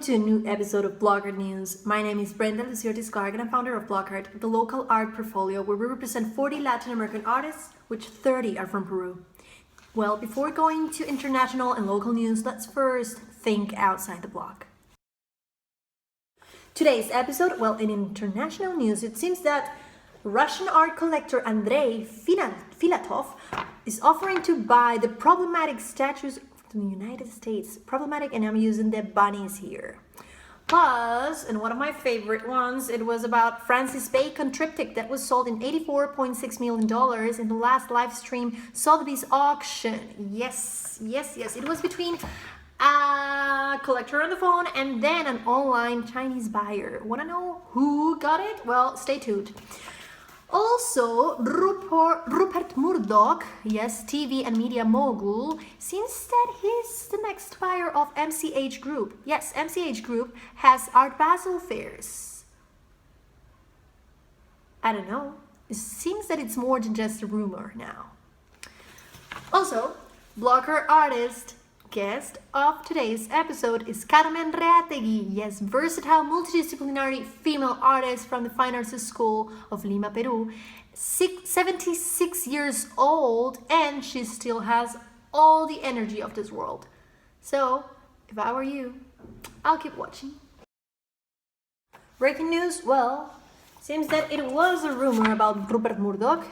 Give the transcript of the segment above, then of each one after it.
to a new episode of BLOC Art News. My name is Brenda Luciotis-Gargan, and I'm founder of BLOC Art, the local art portfolio where we represent 40 Latin American artists, which 30 are from Peru. Well, before going to international and local news, let's first think outside the block. Today's episode, well, in international news, it seems that Russian art collector Andrei Filatov is offering to buy the problematic statues from the United States. Problematic, and I'm using the bunnies here. Plus, and one of my favorite ones, it was about Francis Bacon triptych that was sold in $84.6 million in the last live stream Sotheby's auction. Yes. It was between a collector on the phone and then an online Chinese buyer. Want to know who got it? Well, stay tuned. Also, Rupert Murdoch, yes, TV and media mogul, seems that he's the next buyer of MCH Group. Yes, MCH Group has Art Basel fairs. I don't know. It seems that it's more than just a rumor now. Also, BLOC Art artist guest of today's episode is Carmen Reátegui, yes, versatile multidisciplinary female artist from the Fine Arts School of Lima, Peru, 76 years old, and she still has all the energy of this world. So, if I were you, I'll keep watching. Breaking news, well, seems that it was a rumor about Rupert Murdoch.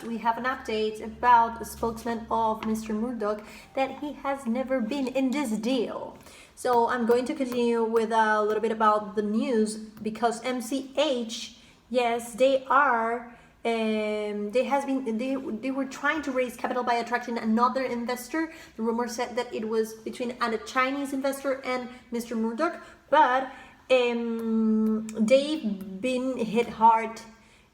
We have an update about the spokesman of Mr. Murdoch that he has never been in this deal. So I'm going to continue with a little bit about the news because MCH, yes, they were trying to raise capital by attracting another investor. The rumor said that it was between a Chinese investor and Mr. Murdoch, but they've been hit hard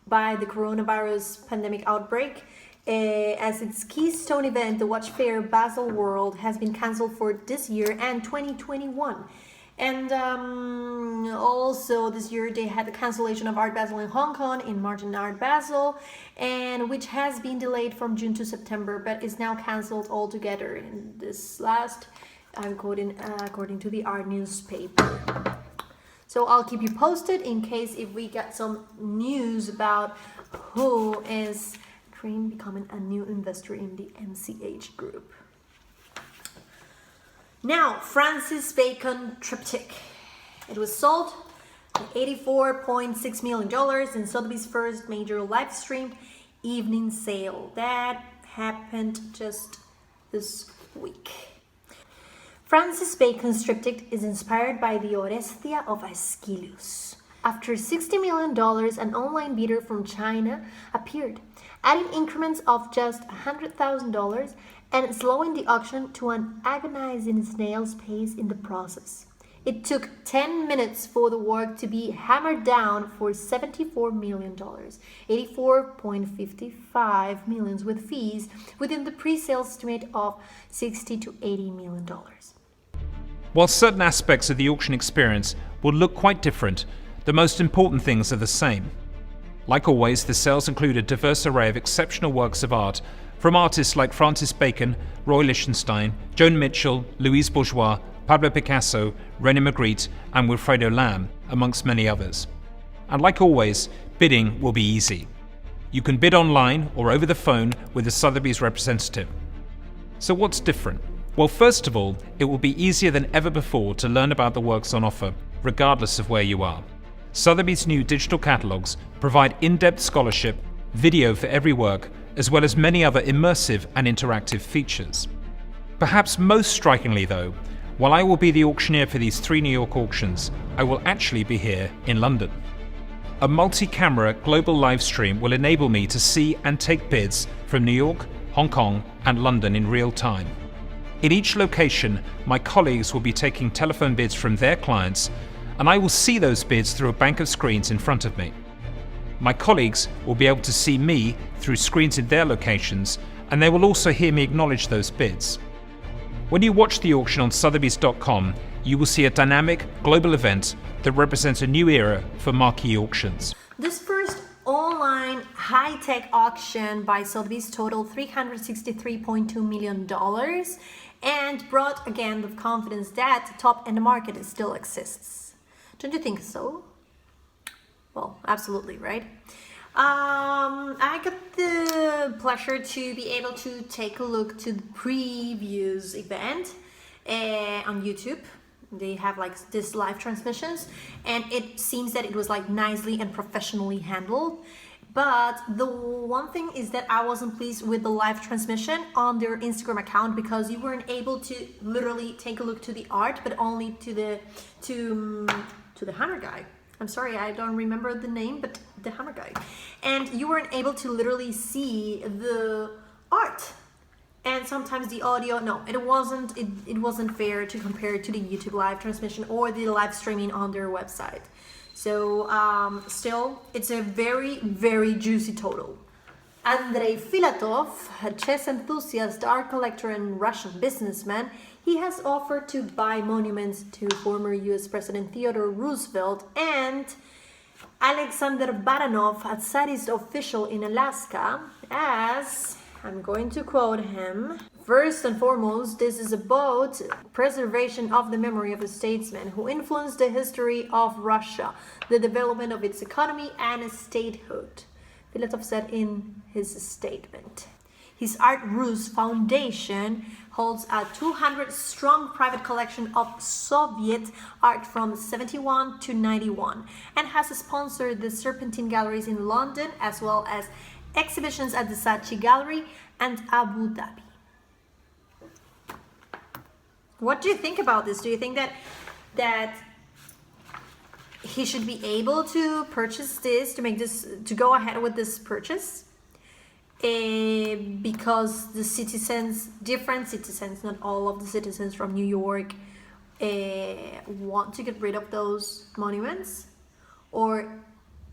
by the coronavirus pandemic outbreak as its keystone event, the Watch Fair Basel World, has been cancelled for this year and 2021. And also this year they had the cancellation of Art Basel in Hong Kong in March and Art Basel, and which has been delayed from June to September, but is now cancelled altogether. In this last, I'm quoting according to the Art newspaper. So I'll keep you posted in case if we get some news about who is becoming a new investor in the MCH Group. Now, Francis Bacon triptych. It was sold for $84.6 million in Sotheby's first major live stream evening sale. That happened just this week. Francis Bacon's triptych is inspired by the Orestia of Aeschylus. After $60 million, an online bidder from China appeared, adding increments of just $100,000 and slowing the auction to an agonizing snail's pace in the process. It took 10 minutes for the work to be hammered down for $74 million, $84.55 million with fees, within the pre-sale estimate of $60 to $80 million. While certain aspects of the auction experience will look quite different, the most important things are the same. Like always, the sales include a diverse array of exceptional works of art from artists like Francis Bacon, Roy Lichtenstein, Joan Mitchell, Louise Bourgeois, Pablo Picasso, René Magritte, and Wilfredo Lam, amongst many others. And like always, bidding will be easy. You can bid online or over the phone with a Sotheby's representative. So what's different? Well, first of all, it will be easier than ever before to learn about the works on offer, regardless of where you are. Sotheby's new digital catalogues provide in-depth scholarship, video for every work, as well as many other immersive and interactive features. Perhaps most strikingly though, while I will be the auctioneer for these 3 New York auctions, I will actually be here in London. A multi-camera global live stream will enable me to see and take bids from New York, Hong Kong, and London in real time. In each location, my colleagues will be taking telephone bids from their clients, and I will see those bids through a bank of screens in front of me. My colleagues will be able to see me through screens in their locations, and they will also hear me acknowledge those bids. When you watch the auction on Sotheby's.com, you will see a dynamic global event that represents a new era for marquee auctions. This first online high-tech auction by Sotheby's totaled $363.2 million and brought again the confidence that the top-end market still exists. Don't you think so? Well, absolutely, right? I got the pleasure to be able to take a look to the previous event on YouTube. They have like this live transmissions, and it seems that it was like nicely and professionally handled. But the one thing is that I wasn't pleased with the live transmission on their Instagram account, because you weren't able to literally take a look to the art, but only to the hammer guy. I'm sorry, I don't remember the name, but the hammer guy. And you weren't able to literally see the art. And sometimes the audio, no, it wasn't fair to compare it to the YouTube live transmission or the live streaming on their website. So still, it's a very, very juicy total. Andrei Filatov, a chess enthusiast, art collector, and Russian businessman, he has offered to buy monuments to former US President Theodore Roosevelt and Alexander Baranov, a sadist official in Alaska, as, I'm going to quote him, "First and foremost, this is about preservation of the memory of a statesman who influenced the history of Russia, the development of its economy and statehood," Filatov said in his statement. His Art Rus Foundation holds a 200-strong private collection of Soviet art from 71 to 91 and has sponsored the Serpentine Galleries in London, as well as exhibitions at the Saatchi Gallery and Abu Dhabi. What do you think about this? Do you think that he should be able to purchase this, to go ahead with this purchase? Because the citizens, different citizens, not all of the citizens from New York, want to get rid of those monuments? Or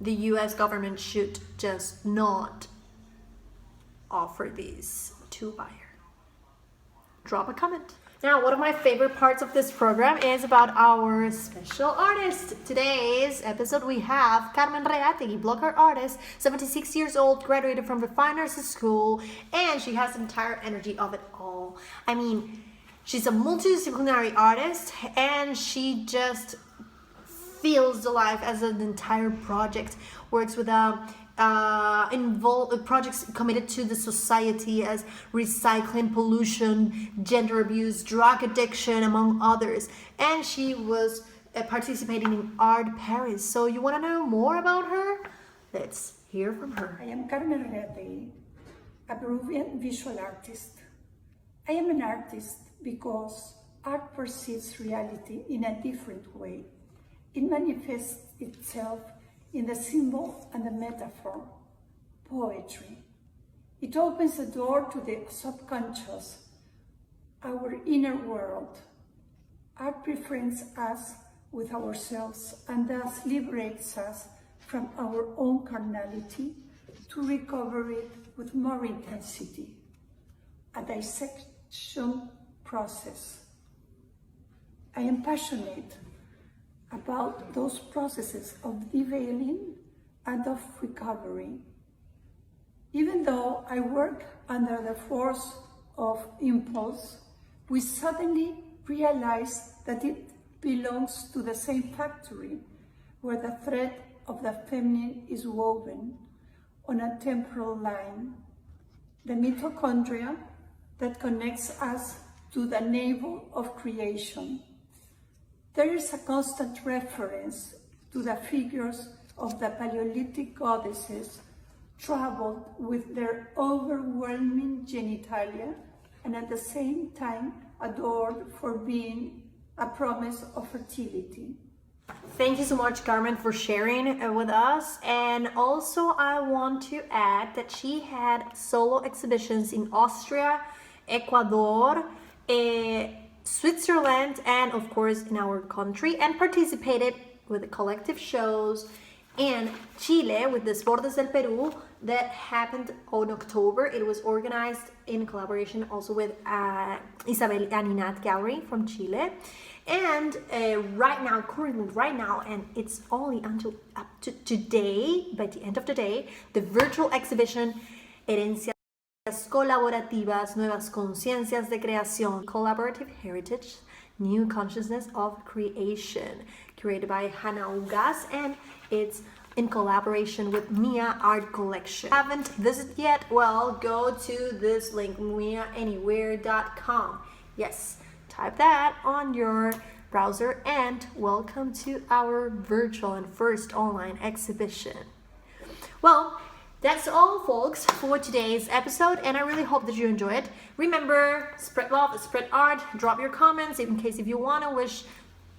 the US government should just not offer these to buyer? Drop a comment. Now, one of my favorite parts of this program is about our special artist. Today's episode we have Carmen Reátegui, BLOC Art artist, 76 years old, graduated from the Fine Arts School, and she has the entire energy of it all. I mean, she's a multidisciplinary artist, and she just feels the life as an entire project, works with projects committed to the society as recycling, pollution, gender abuse, drug addiction, among others. And she was participating in Art Paris. So you want to know more about her? Let's hear from her. I am Carmen Reátegui, a Peruvian visual artist. I am an artist because art perceives reality in a different way. It manifests itself in the symbol and the metaphor, poetry. It opens the door to the subconscious, our inner world. Art befriends us with ourselves and thus liberates us from our own carnality to recover it with more intensity, a dissection process. I am passionate about those processes of deveiling and of recovery. Even though I work under the force of impulse, we suddenly realize that it belongs to the same factory where the thread of the feminine is woven on a temporal line, the mitochondria that connects us to the navel of creation. There is a constant reference to the figures of the Paleolithic goddesses troubled with their overwhelming genitalia and at the same time adored for being a promise of fertility. Thank you so much, Carmen, for sharing with us. And also I want to add that she had solo exhibitions in Austria, Ecuador, Switzerland, and of course in our country, and participated with the collective shows in Chile with the Bordes del Perú, that happened on October. It was organized in collaboration also with Isabel Aninat Gallery from Chile. And currently right now, and it's only until up to today, by the end of the day, the virtual exhibition Herencias Colaborativas, Nuevas Conciencias de Creación, Collaborative Heritage, New Consciousness of Creation, curated by Hannah Ugas, and it's in collaboration with Mia Art Collection. Haven't visited yet? Well, go to this link, miaanywhere.com. Yes, type that on your browser, and welcome to our virtual and first online exhibition. Well, that's all, folks, for today's episode, and I really hope that you enjoy it. Remember, spread love, spread art, drop your comments in case if you want to wish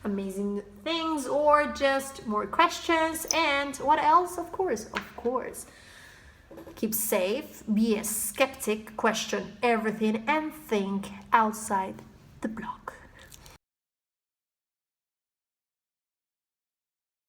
amazing things or just more questions. And what else? Of course, keep safe, be a skeptic, question everything, and think outside the block.